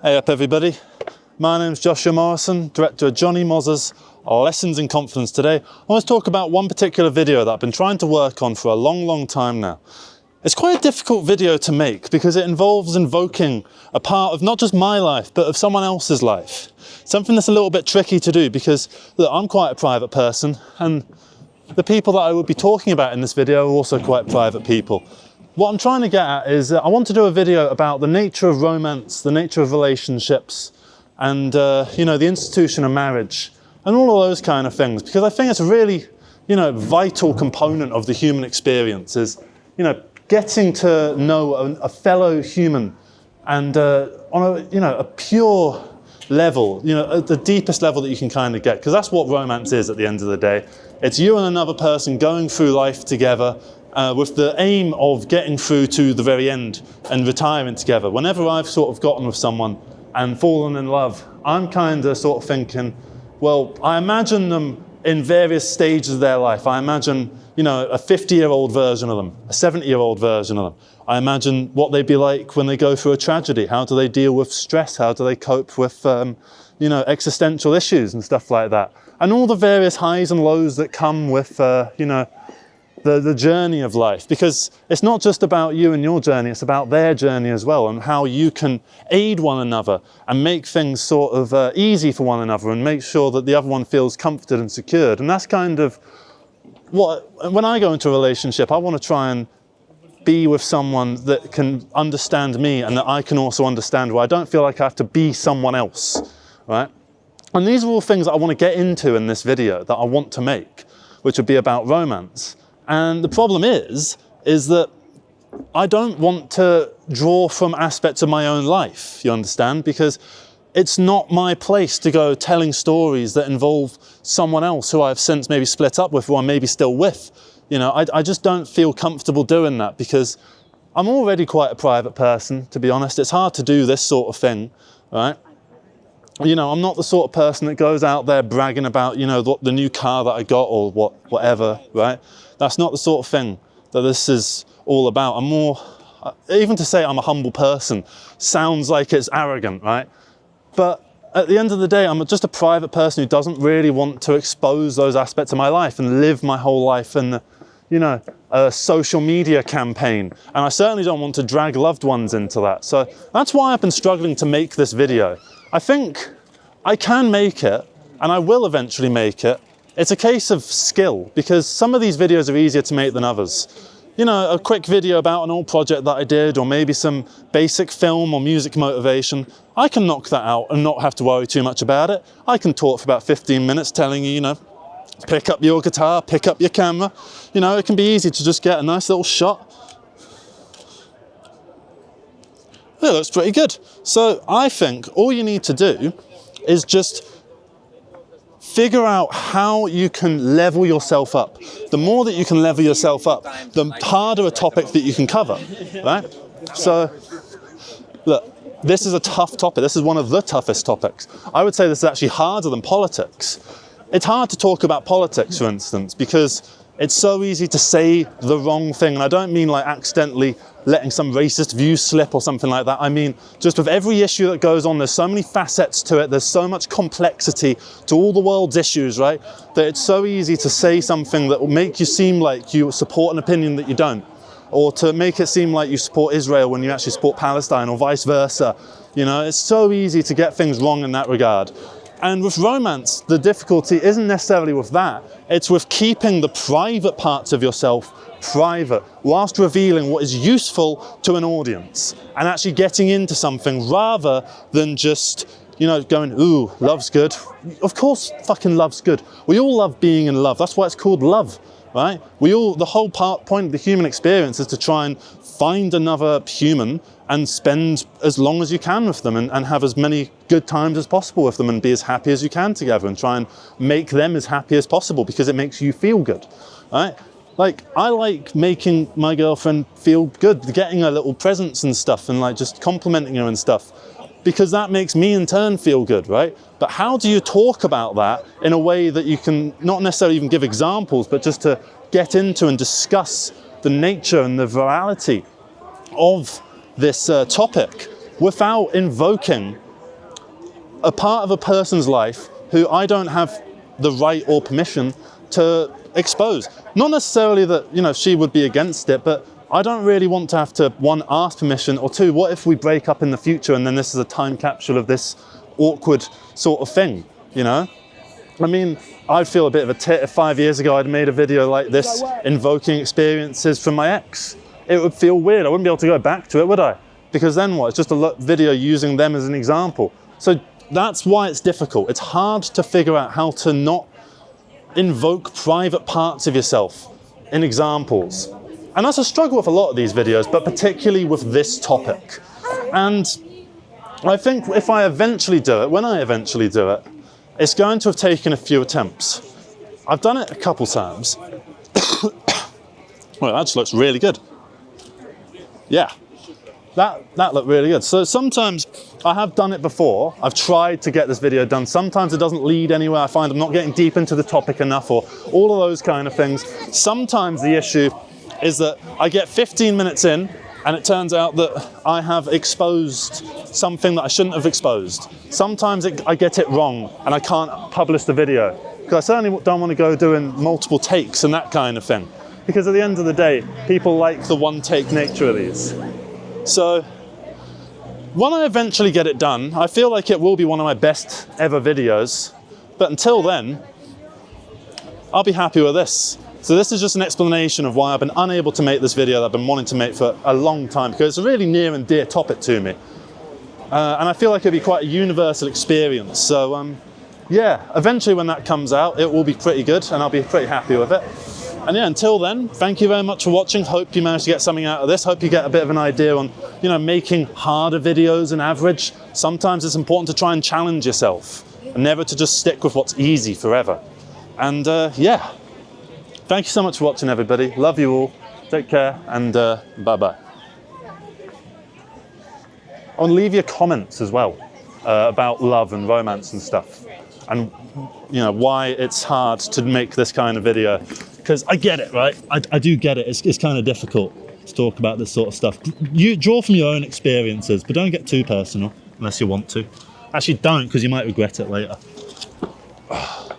Hey up everybody, my name's Joshua Morrison, director of Johnny Moz's Lessons in Confidence. Today I want to talk about one particular video that I've been trying to work on for a long time now. It's quite a difficult video to make because it involves invoking a part of not just my life but of someone else's life. Something that's a little bit tricky to do because look, I'm quite a private person and the people that I would be talking about in this video are also quite private people. What I'm trying to get at is I want to do a video about the nature of romance, the nature of relationships, and the institution of marriage, and all of those kind of things, because I think it's a really, vital component of the human experience is, getting to know a fellow human, and on a pure level, at the deepest level that you can kind of get, because that's what romance is at the end of the day. It's you and another person going through life together, with the aim of getting through to the very end and retiring together. Whenever I've sort of gotten with someone and fallen in love, I'm kind of sort of thinking, well, I imagine them in various stages of their life. I imagine, a 50-year-old version of them, a 70-year-old version of them. I imagine what they'd be like when they go through a tragedy. How do they deal with stress? How do they cope with, existential issues and stuff like that? And all the various highs and lows that come with, the journey of life, because it's not just about you and your journey, it's about their journey as well, and how you can aid one another and make things sort of easy for one another and make sure that the other one feels comforted and secured. And that's kind of when I go into a relationship, I want to try and be with someone that can understand me and that I can also understand, where I don't feel like I have to be someone else, right? And these are all things that I want to get into in this video that I want to make, which would be about romance. And the problem is that I don't want to draw from aspects of my own life, you understand? Because it's not my place to go telling stories that involve someone else who I've since maybe split up with, or I'm maybe still with. I just don't feel comfortable doing that because I'm already quite a private person, to be honest. It's hard to do this sort of thing, right? I'm not the sort of person that goes out there bragging about, the new car that I got or whatever, right? That's not the sort of thing that this is all about. I'm more, even to say I'm a humble person sounds like it's arrogant, right? But at the end of the day, I'm just a private person who doesn't really want to expose those aspects of my life and live my whole life in, a social media campaign. And I certainly don't want to drag loved ones into that. So that's why I've been struggling to make this video. I think I can make it, and I will eventually make it. It's a case of skill, because some of these videos are easier to make than others. A quick video about an old project that I did, or maybe some basic film or music motivation. I can knock that out and not have to worry too much about it. I can talk for about 15 minutes telling you, pick up your guitar, pick up your camera. It can be easy to just get a nice little shot. It looks pretty good. So I think all you need to do is just figure out how you can level yourself up. The more that you can level yourself up, the harder a topic that you can cover, right? So, look, this is a tough topic. This is one of the toughest topics. I would say this is actually harder than politics. It's hard to talk about politics, for instance, because it's so easy to say the wrong thing. And I don't mean like accidentally letting some racist view slip or something like that. I mean, just with every issue that goes on, there's so many facets to it. There's so much complexity to all the world's issues, right? That it's so easy to say something that will make you seem like you support an opinion that you don't. Or to make it seem like you support Israel when you actually support Palestine, or vice versa. It's so easy to get things wrong in that regard. And with romance, the difficulty isn't necessarily with that. It's with keeping the private parts of yourself private, whilst revealing what is useful to an audience, and actually getting into something rather than just, going, ooh, love's good. Of course, fucking love's good. We all love being in love. That's why it's called love, right? The whole point of the human experience is to try and find another human and spend as long as you can with them and have as many good times as possible with them and be as happy as you can together and try and make them as happy as possible because it makes you feel good, right? Like, I like making my girlfriend feel good, getting her little presents and stuff and like just complimenting her and stuff, because that makes me in turn feel good, right? But how do you talk about that in a way that you can not necessarily even give examples, but just to get into and discuss the nature and the virality of this topic without invoking a part of a person's life who I don't have the right or permission to expose. Not necessarily that, you know, she would be against it, but I don't really want to have to, one, ask permission, or two, what if we break up in the future and then this is a time capsule of this awkward sort of thing, you know? I mean, I'd feel a bit of a tit if 5 years ago I'd made a video like this invoking experiences from my ex. It would feel weird. I wouldn't be able to go back to it, would I? Because then what? It's just a video using them as an example. So that's why it's difficult. It's hard to figure out how to not invoke private parts of yourself in examples. And that's a struggle with a lot of these videos, but particularly with this topic. And I think if I eventually do it, when I eventually do it, it's going to have taken a few attempts. I've done it a couple times. Well, that just looks really good. Yeah, that looked really good. So sometimes I have done it before. I've tried to get this video done. Sometimes it doesn't lead anywhere. I find I'm not getting deep into the topic enough, or all of those kind of things. Sometimes the issue is that I get 15 minutes in and it turns out that I have exposed something that I shouldn't have exposed. Sometimes I get it wrong and I can't publish the video, because I certainly don't want to go doing multiple takes and that kind of thing. Because at the end of the day, people like the one-take nature of these. So when I eventually get it done, I feel like it will be one of my best ever videos. But until then, I'll be happy with this. So this is just an explanation of why I've been unable to make this video that I've been wanting to make for a long time, because it's a really near and dear topic to me. And I feel like it'd be quite a universal experience. So yeah, eventually when that comes out, it will be pretty good and I'll be pretty happy with it. And yeah, until then, thank you very much for watching. Hope you managed to get something out of this. Hope you get a bit of an idea on, you know, making harder videos than average. Sometimes it's important to try and challenge yourself and never to just stick with what's easy forever. And yeah, thank you so much for watching, everybody. Love you all. Take care, and bye-bye. I want to leave your comments as well about love and romance and stuff, and you know why it's hard to make this kind of video. Because I get it, right? I do get it. It's kind of difficult to talk about this sort of stuff. You draw from your own experiences, but don't get too personal unless you want to. Actually, don't, because you might regret it later.